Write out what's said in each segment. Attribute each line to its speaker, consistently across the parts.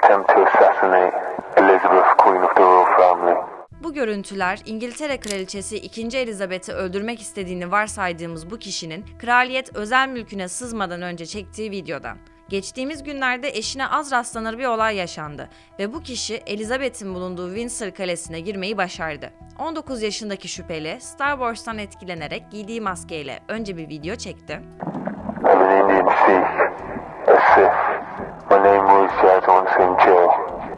Speaker 1: attempt to assassinate Elizabeth, Queen of the Royal Family.
Speaker 2: Bu görüntüler İngiltere Kraliçesi 2. Elizabeth'i öldürmek istediğini varsaydığımız bu kişinin kraliyet özel mülküne sızmadan önce çektiği videodan. Geçtiğimiz günlerde eşine az rastlanır bir olay yaşandı ve bu kişi Elizabeth'in bulunduğu Windsor Kalesi'ne girmeyi başardı. 19 yaşındaki şüpheli Star Wars'tan etkilenerek giydiği maskeyle önce bir video çekti.
Speaker 1: I'm an Indian Sikh, a Sith. My name was Jazwan Singh Gill.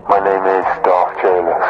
Speaker 1: My name is Darth Jailus.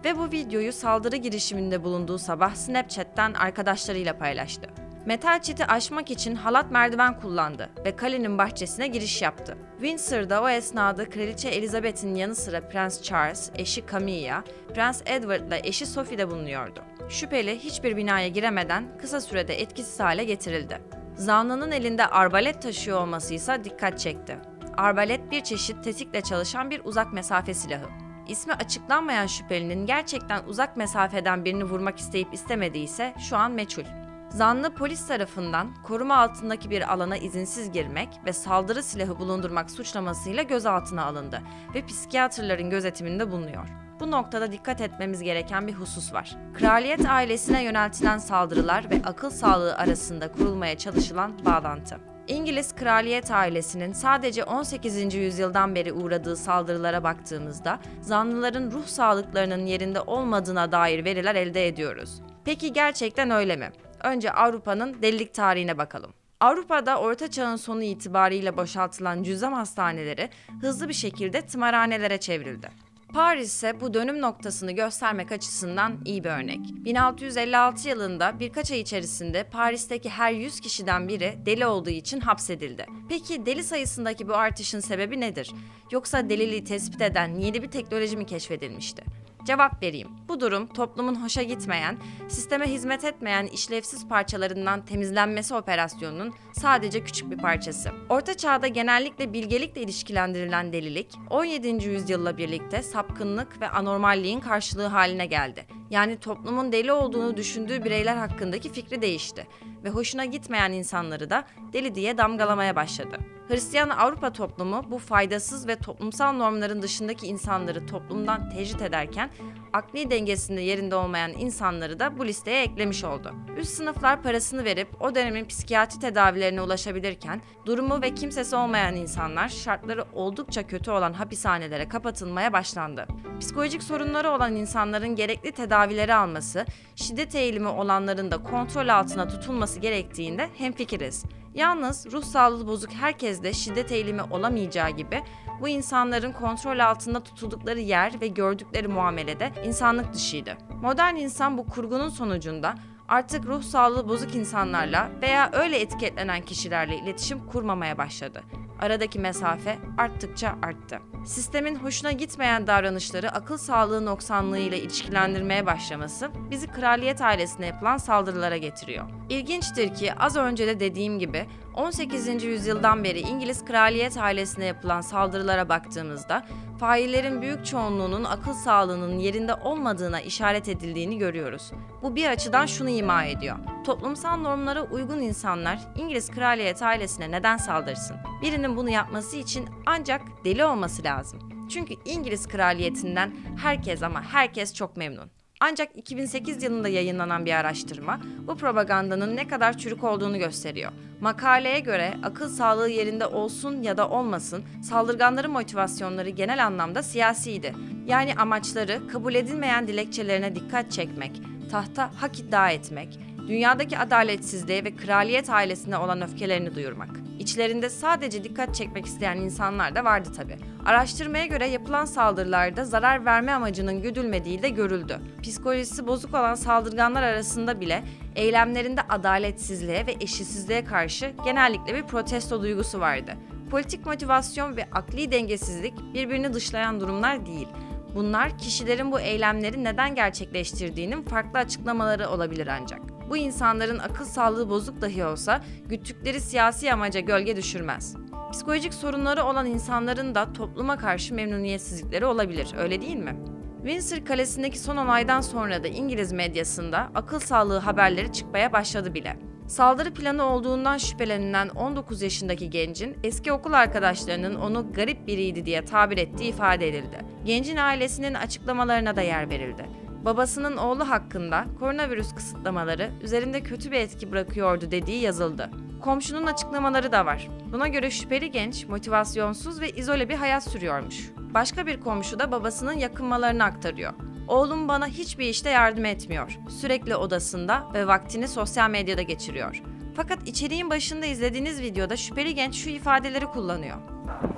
Speaker 2: Ve bu videoyu saldırı girişiminde bulunduğu sabah Snapchat'ten arkadaşlarıyla paylaştı. Metal çiti aşmak için halat merdiven kullandı ve kalenin bahçesine giriş yaptı. Windsor'da o esnada Kraliçe Elizabeth'in yanı sıra Prens Charles, eşi Camilla, Prens Edward'la eşi Sophie de bulunuyordu. Şüpheli hiçbir binaya giremeden kısa sürede etkisiz hale getirildi. Zanlının elinde arbalet taşıyor olması ise dikkat çekti. Arbalet bir çeşit tetikle çalışan bir uzak mesafe silahı. İsmi açıklanmayan şüphelinin gerçekten uzak mesafeden birini vurmak isteyip istemediği ise şu an meçhul. Zanlı polis tarafından koruma altındaki bir alana izinsiz girmek ve saldırı silahı bulundurmak suçlamasıyla gözaltına alındı ve psikiyatrların gözetiminde bulunuyor. Bu noktada dikkat etmemiz gereken bir husus var. Kraliyet ailesine yöneltilen saldırılar ve akıl sağlığı arasında kurulmaya çalışılan bağlantı. İngiliz kraliyet ailesinin sadece 18. yüzyıldan beri uğradığı saldırılara baktığımızda zanlıların ruh sağlıklarının yerinde olmadığına dair veriler elde ediyoruz. Peki gerçekten öyle mi? Önce Avrupa'nın delilik tarihine bakalım. Avrupa'da Orta Çağ'ın sonu itibariyle boşaltılan cüzzam hastaneleri hızlı bir şekilde tımarhanelere çevrildi. Paris ise bu dönüm noktasını göstermek açısından iyi bir örnek. 1656 yılında birkaç ay içerisinde Paris'teki her 100 kişiden biri deli olduğu için hapsedildi. Peki deli sayısındaki bu artışın sebebi nedir? Yoksa deliliği tespit eden yeni bir teknoloji mi keşfedilmişti? Cevap vereyim. Bu durum toplumun hoşa gitmeyen, sisteme hizmet etmeyen işlevsiz parçalarından temizlenmesi operasyonunun sadece küçük bir parçası. Orta Çağ'da genellikle bilgelikle ilişkilendirilen delilik, 17. yüzyılla birlikte sapkınlık ve anormalliğin karşılığı haline geldi. Yani toplumun deli olduğunu düşündüğü bireyler hakkındaki fikri değişti ve hoşuna gitmeyen insanları da deli diye damgalamaya başladı. Hristiyan Avrupa toplumu bu faydasız ve toplumsal normların dışındaki insanları toplumdan tecrit ederken akli dengesinde yerinde olmayan insanları da bu listeye eklemiş oldu. Üst sınıflar parasını verip o dönemin psikiyatri tedavilerine ulaşabilirken durumu ve kimsesi olmayan insanlar şartları oldukça kötü olan hapishanelere kapatılmaya başlandı. Psikolojik sorunları olan insanların gerekli tedavileri alması, şiddet eğilimi olanların da kontrol altına tutulması gerektiğinde hemfikiriz. Yalnız ruh sağlığı bozuk herkeste şiddet eğilimi olamayacağı gibi bu insanların kontrol altında tutuldukları yer ve gördükleri muamelede insanlık dışıydı. Modern insan bu kurgunun sonucunda artık ruh sağlığı bozuk insanlarla veya öyle etiketlenen kişilerle iletişim kurmamaya başladı. Aradaki mesafe arttıkça arttı. Sistemin hoşuna gitmeyen davranışları akıl sağlığı noksanlığıyla ilişkilendirmeye başlaması bizi kraliyet ailesine yapılan saldırılara getiriyor. İlginçtir ki az önce de dediğim gibi 18. yüzyıldan beri İngiliz kraliyet ailesine yapılan saldırılara baktığımızda faillerin büyük çoğunluğunun akıl sağlığının yerinde olmadığına işaret edildiğini görüyoruz. Bu bir açıdan şunu ima ediyor. Toplumsal normlara uygun insanlar İngiliz kraliyet ailesine neden saldırsın? Birinin bunu yapması için ancak deli olması lazım. Çünkü İngiliz kraliyetinden herkes ama herkes çok memnun. Ancak 2008 yılında yayınlanan bir araştırma bu propagandanın ne kadar çürük olduğunu gösteriyor. Makaleye göre akıl sağlığı yerinde olsun ya da olmasın saldırganların motivasyonları genel anlamda siyasiydi. Yani amaçları kabul edilmeyen dilekçelerine dikkat çekmek, tahta hak iddia etmek, dünyadaki adaletsizliğe ve kraliyet ailesine olan öfkelerini duyurmak. İçlerinde sadece dikkat çekmek isteyen insanlar da vardı tabii. Araştırmaya göre yapılan saldırılarda zarar verme amacının güdülmediği de görüldü. Psikolojisi bozuk olan saldırganlar arasında bile eylemlerinde adaletsizliğe ve eşitsizliğe karşı genellikle bir protesto duygusu vardı. Politik motivasyon ve akli dengesizlik birbirini dışlayan durumlar değil. Bunlar kişilerin bu eylemleri neden gerçekleştirdiğinin farklı açıklamaları olabilir ancak. Bu insanların akıl sağlığı bozuk dahi olsa güttükleri siyasi amaca gölge düşürmez. Psikolojik sorunları olan insanların da topluma karşı memnuniyetsizlikleri olabilir, öyle değil mi? Windsor Kalesi'ndeki son olaydan sonra da İngiliz medyasında akıl sağlığı haberleri çıkmaya başladı bile. Saldırı planı olduğundan şüphelenilen 19 yaşındaki gencin eski okul arkadaşlarının onu garip biriydi diye tabir ettiği ifade edildi. Gencin ailesinin açıklamalarına da yer verildi. Babasının oğlu hakkında koronavirüs kısıtlamaları üzerinde kötü bir etki bırakıyordu dediği yazıldı. Komşunun açıklamaları da var. Buna göre şüpheli genç motivasyonsuz ve izole bir hayat sürüyormuş. Başka bir komşu da babasının yakınmalarını aktarıyor. Oğlum bana hiçbir işte yardım etmiyor. Sürekli odasında ve vaktini sosyal medyada geçiriyor. Fakat içeriğin başında izlediğiniz videoda şüpheli genç şu ifadeleri kullanıyor.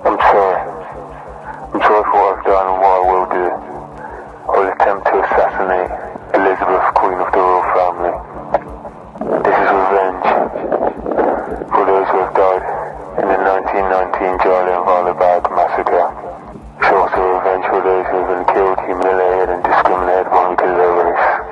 Speaker 1: I'm sorry. I'm sorry for what I've done and what I will do. I will attempt to assassinate Elizabeth, Queen of the Royal Family. This is revenge for those who have died in the 1919 Jallianwala Bagh massacre. It's also revenge for those who have been killed, humiliated and discriminated when we did their race.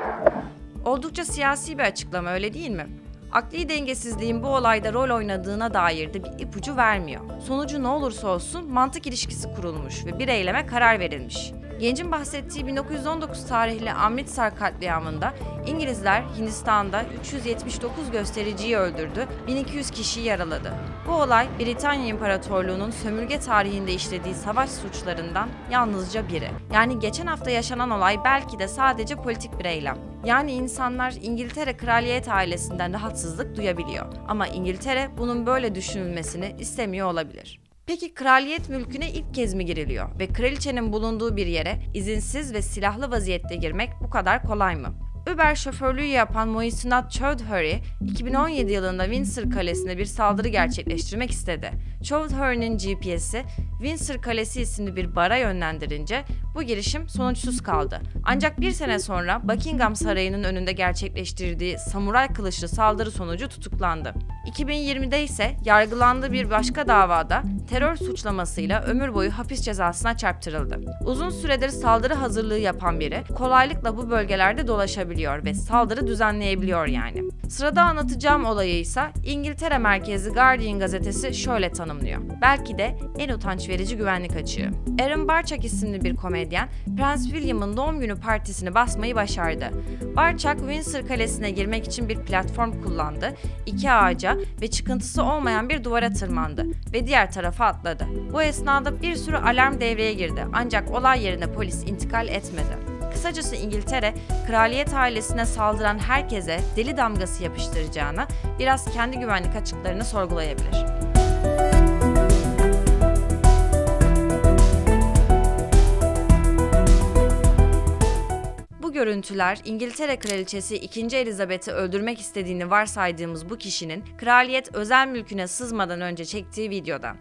Speaker 2: Oldukça siyasi bir açıklama, öyle değil mi? Akli dengesizliğin bu olayda rol oynadığına dair de bir ipucu vermiyor. Sonucu ne olursa olsun mantık ilişkisi kurulmuş ve bir eyleme karar verilmiş. Gencin bahsettiği 1919 tarihli Amritsar katliamında İngilizler Hindistan'da 379 göstericiyi öldürdü, 1200 kişiyi yaraladı. Bu olay Britanya İmparatorluğu'nun sömürge tarihinde işlediği savaş suçlarından yalnızca biri. Yani geçen hafta yaşanan olay belki de sadece politik bir eylem. Yani insanlar İngiltere kraliyet ailesinden rahatsızlık duyabiliyor. Ama İngiltere bunun böyle düşünülmesini istemiyor olabilir. Peki kraliyet mülküne ilk kez mi giriliyor ve kraliçenin bulunduğu bir yere izinsiz ve silahlı vaziyette girmek bu kadar kolay mı? Uber şoförlüğü yapan Moisinat Chowdhury, 2017 yılında Windsor Kalesi'ne bir saldırı gerçekleştirmek istedi. Chowdhury'nin GPS'i Windsor Kalesi isimli bir bara yönlendirince bu girişim sonuçsuz kaldı. Ancak bir sene sonra Buckingham Sarayı'nın önünde gerçekleştirdiği samuray kılıçlı saldırı sonucu tutuklandı. 2020'de ise yargılandığı bir başka davada terör suçlamasıyla ömür boyu hapis cezasına çarptırıldı. Uzun süredir saldırı hazırlığı yapan biri kolaylıkla bu bölgelerde dolaşabiliyor ve saldırı düzenleyebiliyor yani. Sırada anlatacağım olayı ise İngiltere merkezli Guardian gazetesi şöyle tanımlıyor. Belki de en utanç verici güvenlik açığı. Aaron Barczak isimli bir komedyen, Prens William'ın doğum günü partisini basmayı başardı. Barczak, Windsor Kalesi'ne girmek için bir platform kullandı, iki ağaca ve çıkıntısı olmayan bir duvara tırmandı ve diğer tarafa atladı. Bu esnada bir sürü alarm devreye girdi ancak olay yerine polis intikal etmedi. Kısacası İngiltere, kraliyet ailesine saldıran herkese deli damgası yapıştıracağına biraz kendi güvenlik açıklarını sorgulayabilir. Bu görüntüler İngiltere Kraliçesi 2. Elizabeth'i öldürmek istediğini varsaydığımız bu kişinin kraliyet özel mülküne sızmadan önce çektiği videodan.